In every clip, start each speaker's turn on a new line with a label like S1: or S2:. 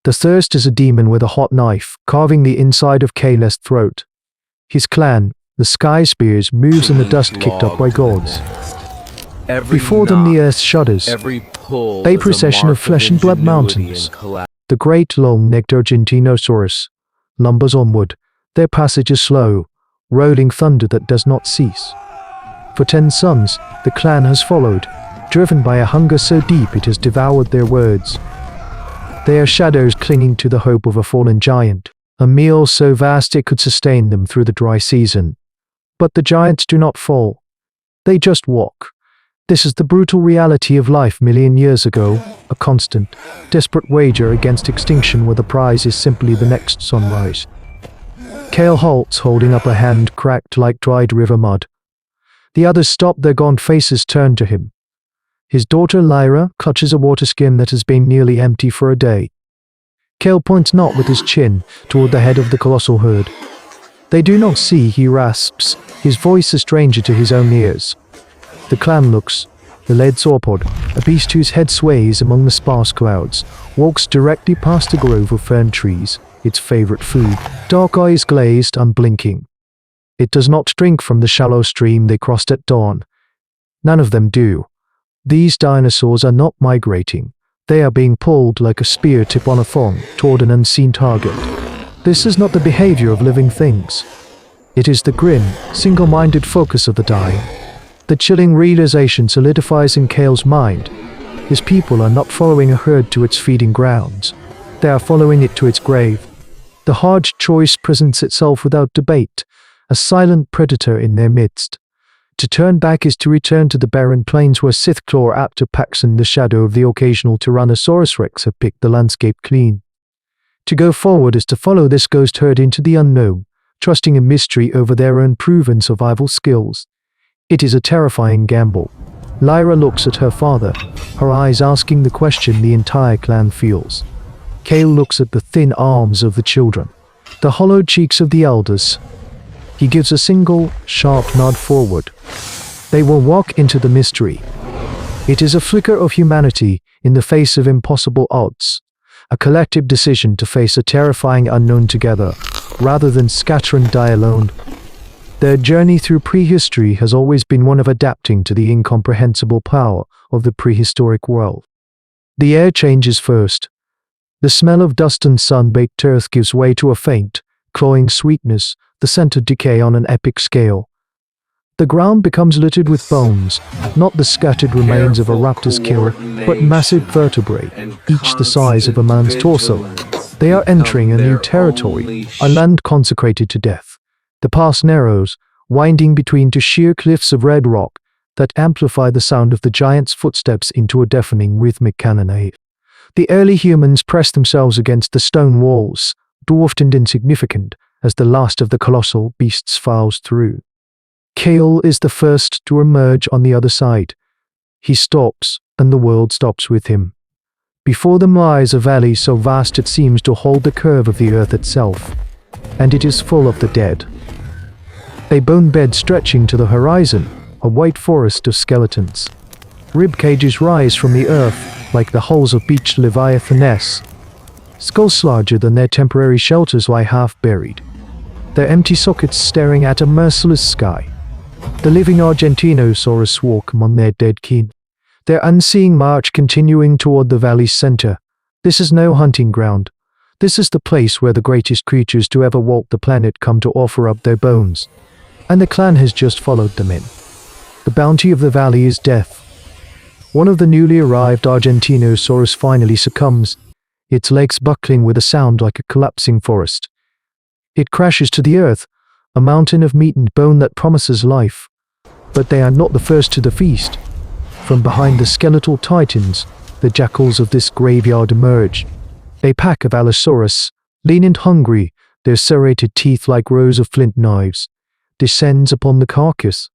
S1: The thirst is a demon with a hot knife, carving the inside of Kale's throat. His clan, the Sky Spears, moves in the dust kicked up by gods. Before them the earth shudders, a procession of flesh and blood mountains. The great long-necked Argentinosaurus lumbers onward, their passage is slow, rolling thunder that does not cease. For 10 suns, the clan has followed, driven by a hunger so deep it has devoured their words. They are shadows clinging to the hope of a fallen giant, a meal so vast it could sustain them through the dry season. But the giants do not fall. They just walk. This is the brutal reality of life million years ago, a constant, desperate wager against extinction where the prize is simply the next sunrise. Kale halts, holding up a hand cracked like dried river mud. The others stop, their gaunt faces turned to him. His daughter Lyra clutches a water skin that has been nearly empty for a day. Kale points not with his chin toward the head of the colossal herd. They do not see, he rasps, his voice a stranger to his own ears. The clan looks. The lead sauropod, a beast whose head sways among the sparse clouds, walks directly past a grove of fern trees, its favorite food, dark eyes glazed, unblinking. It does not drink from the shallow stream they crossed at dawn. None of them do. These dinosaurs are not migrating. They are being pulled like a spear tip on a thong toward an unseen target. This is not the behavior of living things. It is the grim, single-minded focus of the dying. The chilling realization solidifies in Kale's mind. His people are not following a herd to its feeding grounds. They are following it to its grave. The hard choice presents itself without debate, a silent predator in their midst. To turn back is to return to the barren plains where Sithclaw Aptopax and the shadow of the occasional Tyrannosaurus Rex have picked the landscape clean. To go forward is to follow this ghost herd into the unknown, trusting in mystery over their own proven survival skills. It is a terrifying gamble. Lyra looks at her father, her eyes asking the question the entire clan feels. Kale looks at the thin arms of the children, the hollowed cheeks of the elders. He gives a single, sharp nod forward. They will walk into the mystery. It is a flicker of humanity in the face of impossible odds, a collective decision to face a terrifying unknown together, rather than scatter and die alone. Their journey through prehistory has always been one of adapting to the incomprehensible power of the prehistoric world. The air changes first. The smell of dust and sun-baked earth gives way to a faint, cloying sweetness, the scent of decay on an epic scale. The ground becomes littered with bones, not the scattered remains of a raptor's kill, but massive vertebrae, each the size of a man's torso. They are entering a new territory, a land consecrated to death. The path narrows, winding between two sheer cliffs of red rock that amplify the sound of the giant's footsteps into a deafening rhythmic cannonade. The early humans press themselves against the stone walls, dwarfed and insignificant, as the last of the colossal beasts files through. Kale is the first to emerge on the other side. He stops, and the world stops with him. Before them lies a valley so vast it seems to hold the curve of the earth itself, and it is full of the dead. A bone bed stretching to the horizon, a white forest of skeletons. Rib cages rise from the earth like the hulls of beached leviathaness. Skulls larger than their temporary shelters lie half-buried, their empty sockets staring at a merciless sky. The living Argentinosaurus walk among their dead kin, their unseeing march continuing toward the valley's center. This is no hunting ground. This is the place where the greatest creatures to ever walk the planet come to offer up their bones. And the clan has just followed them in. The bounty of the valley is death. One of the newly arrived Argentinosaurus finally succumbs, its legs buckling with a sound like a collapsing forest. It crashes to the earth, a mountain of meat and bone that promises life. But they are not the first to the feast. From behind the skeletal titans, the jackals of this graveyard emerge. A pack of Allosaurus, lean and hungry, their serrated teeth like rows of flint knives, descends upon the carcass.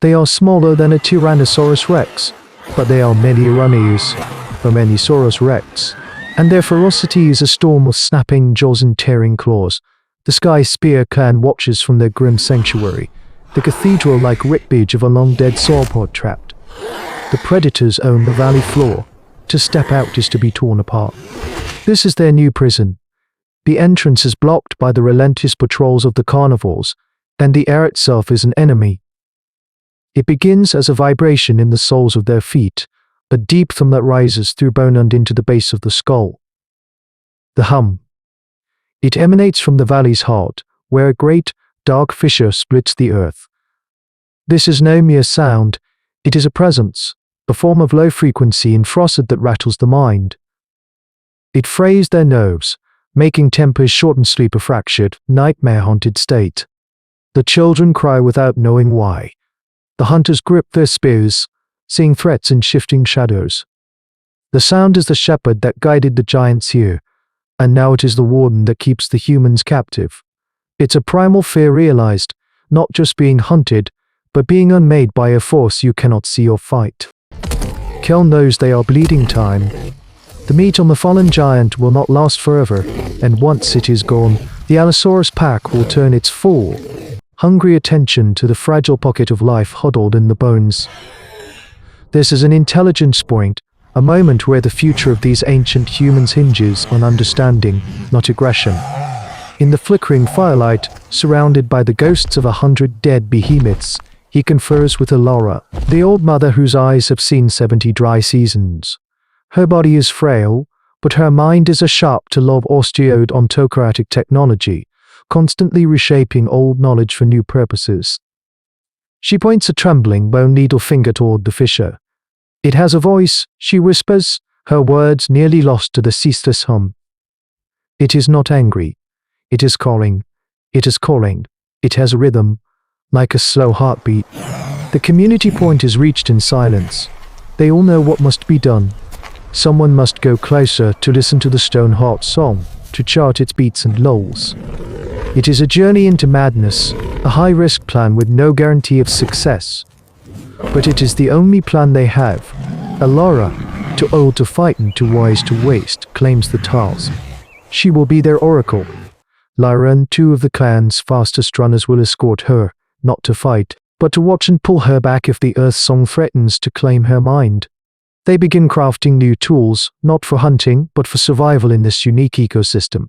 S1: They are smaller than a Tyrannosaurus Rex, but they are many runners, a Manysaurus Rex, and their ferocity is a storm of snapping jaws and tearing claws. The Sky Spear clan watches from their grim sanctuary, the cathedral-like ribcage of a long-dead sauropod trapped. The predators own the valley floor, To step out is to be torn apart. This is their new prison. The entrance is blocked by the relentless patrols of the carnivores, and the air itself is an enemy. It begins as a vibration in the soles of their feet, a deep thump that rises through bone and into the base of the skull. The hum. It emanates from the valley's heart, where a great, dark fissure splits the earth. This is no mere sound, it is a presence, a form of low-frequency infrasound that rattles the mind. It frays their nerves, making tempers short and sleep a fractured, nightmare-haunted state. The children cry without knowing why. The hunters grip their spears, seeing threats in shifting shadows. The sound is the shepherd that guided the giants here, and now it is the warden that keeps the humans captive. It's a primal fear realized, not just being hunted, but being unmade by a force you cannot see or fight. Kel knows they are bleeding time. The meat on the fallen giant will not last forever, and once it is gone, the Allosaurus pack will turn its full, hungry attention to the fragile pocket of life huddled in the bones. This is an intelligence point, a moment where the future of these ancient humans hinges on understanding, not aggression. In the flickering firelight, surrounded by the ghosts of 100 dead behemoths, he confers with Alora, the old mother whose eyes have seen 70 dry seasons. Her body is frail, but her mind is a sharp to lob osteoid ontocratic technology, constantly reshaping old knowledge for new purposes. She points a trembling bone needle finger toward the fissure. It has a voice, she whispers, her words nearly lost to the ceaseless hum. It is not angry. It is calling. It is calling. It has a rhythm, like a slow heartbeat. The community point is reached in silence. They all know what must be done. Someone must go closer to listen to the stone heart song, to chart its beats and lulls. It is a journey into madness, a high-risk plan with no guarantee of success. But it is the only plan they have. Alora, too old to fight and too wise to waste, claims the task. She will be their oracle. Lyra and two of the clan's fastest runners will escort her, not to fight, but to watch and pull her back if the Earth Song threatens to claim her mind. They begin crafting new tools, not for hunting, but for survival in this unique ecosystem.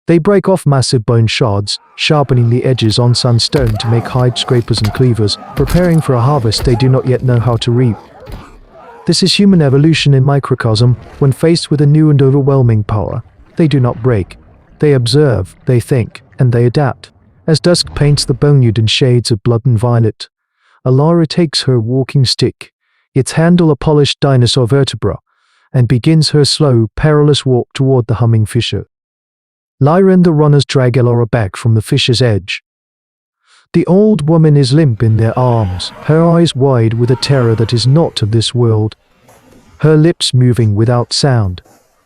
S1: They break off massive bone shards, sharpening the edges on sandstone to make hide scrapers and cleavers, preparing for a harvest they do not yet know how to reap. This is human evolution in microcosm. When faced with a new and overwhelming power, they do not break. They observe, they think, and they adapt. As dusk paints the boneyard in shades of blood and violet, Alora takes her walking stick, its handle a polished dinosaur vertebra, and begins her slow, perilous walk toward the humming fissure. Lyra and the runners drag Alora back from the fissure's edge. The old woman is limp in their arms, her eyes wide with a terror that is not of this world. Her lips moving without sound.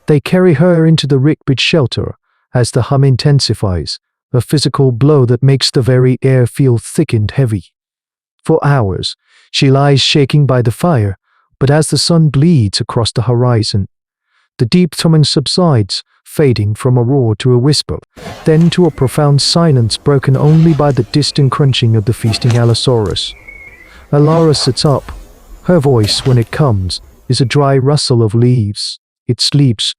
S1: They carry her into the rickbridge shelter as the hum intensifies, a physical blow that makes the very air feel thick and heavy. For hours, she lies shaking by the fire, but as the sun bleeds across the horizon, the deep thrumming subsides, fading from a roar to a whisper, then to a profound silence broken only by the distant crunching of the feasting Allosaurus. Alora sits up. Her voice, when it comes, is a dry rustle of leaves. It sleeps,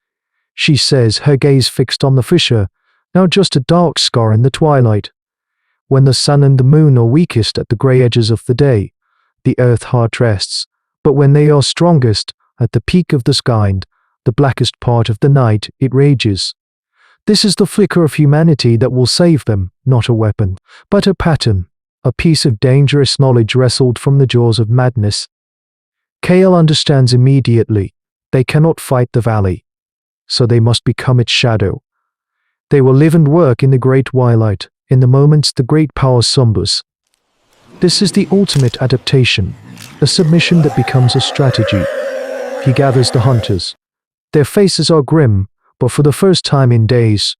S1: she says, her gaze fixed on the fissure, now just a dark scar in the twilight. When the sun and the moon are weakest at the grey edges of the day, the earth heart rests, but when they are strongest, at the peak of the sky and the blackest part of the night, it rages. This is the flicker of humanity that will save them, not a weapon, but a pattern, a piece of dangerous knowledge wrestled from the jaws of madness. Kale understands immediately. They cannot fight the valley, so they must become its shadow. They will live and work in the great twilight, in the moments the great power slumbers. This is the ultimate adaptation, a submission that becomes a strategy. He gathers the hunters. Their faces are grim, but for the first time in days,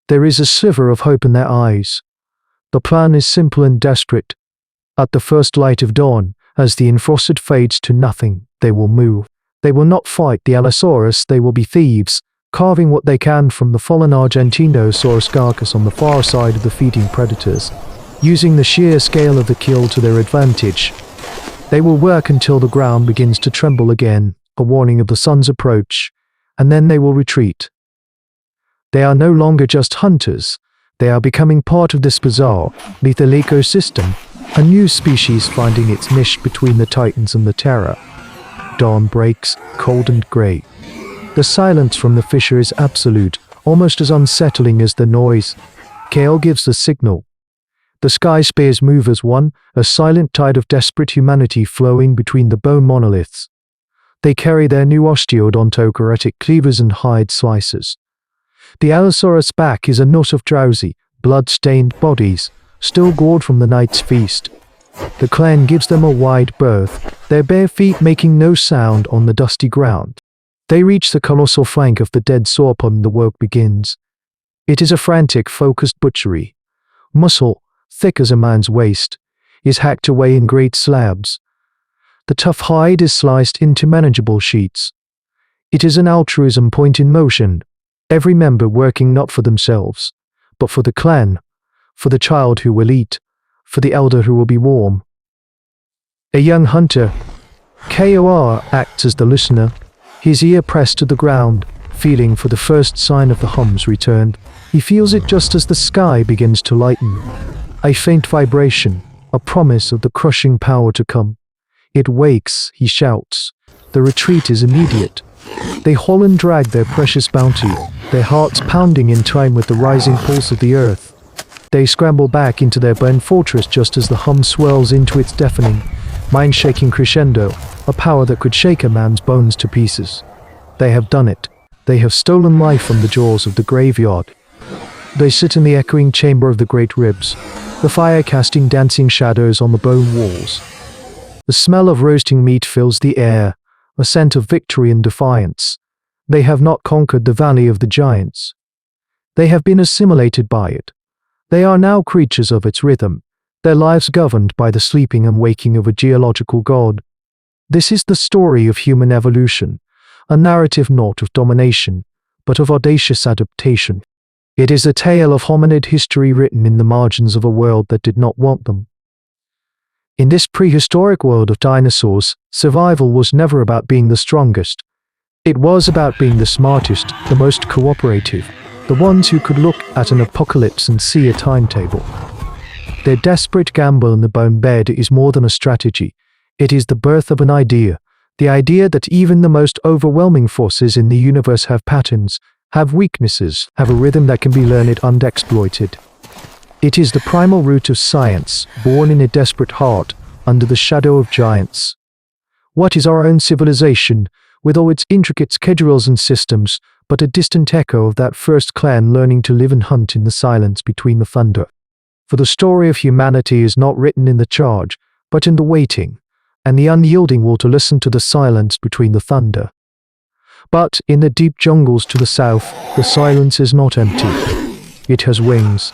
S1: there is a sliver of hope in their eyes. The plan is simple and desperate. At the first light of dawn, as the infrasound fades to nothing, they will move. They will not fight the Allosaurus, they will be thieves, carving what they can from the fallen Argentinosaurus carcass on the far side of the feeding predators, using the sheer scale of the kill to their advantage. They will work until the ground begins to tremble again, a warning of the sun's approach, and then they will retreat. They are no longer just hunters, they are becoming part of this bizarre, lethal ecosystem, a new species finding its niche between the titans and the terror. Dawn breaks, cold and grey. The silence from the fissure is absolute, almost as unsettling as the noise. Kale gives the signal. The sky spears move as one, a silent tide of desperate humanity flowing between the bone monoliths. They carry their new osteodontochoretic cleavers and hide slicers. The Allosaurus back is a knot of drowsy, blood-stained bodies, still gored from the night's feast. The clan gives them a wide berth, their bare feet making no sound on the dusty ground. They reach the colossal flank of the dead sauropod and the work begins. It is a frantic, focused butchery. Muscle, thick as a man's waist, is hacked away in great slabs. The tough hide is sliced into manageable sheets. It is an altruism point in motion, every member working not for themselves, but for the clan, for the child who will eat, for the elder who will be warm. A young hunter, KOR, acts as the listener, his ear pressed to the ground, feeling for the first sign of the hum's return. He feels it just as the sky begins to lighten. A faint vibration, a promise of the crushing power to come. It wakes, he shouts. The retreat is immediate. They haul and drag their precious bounty, their hearts pounding in time with the rising pulse of the earth. They scramble back into their burned fortress just as the hum swells into its deafening, mind-shaking crescendo, a power that could shake a man's bones to pieces. They have done it. They have stolen life from the jaws of the graveyard. They sit in the echoing chamber of the great ribs, the fire casting dancing shadows on the bone walls. The smell of roasting meat fills the air, a scent of victory and defiance. They have not conquered the valley of the giants. They have been assimilated by it. They are now creatures of its rhythm, their lives governed by the sleeping and waking of a geological god. This is the story of human evolution, a narrative not of domination, but of audacious adaptation. It is a tale of hominid history written in the margins of a world that did not want them. In this prehistoric world of dinosaurs, survival was never about being the strongest. It was about being the smartest, the most cooperative, the ones who could look at an apocalypse and see a timetable. Their desperate gamble in the bone bed is more than a strategy. It is the birth of an idea, the idea that even the most overwhelming forces in the universe have patterns, have weaknesses, have a rhythm that can be learned and exploited. It is the primal root of science, born in a desperate heart, under the shadow of giants. What is our own civilization, with all its intricate schedules and systems, but a distant echo of that first clan learning to live and hunt in the silence between the thunder? For the story of humanity is not written in the charge, but in the waiting, and the unyielding will to listen to the silence between the thunder. But in the deep jungles to the south, the silence is not empty. It has wings.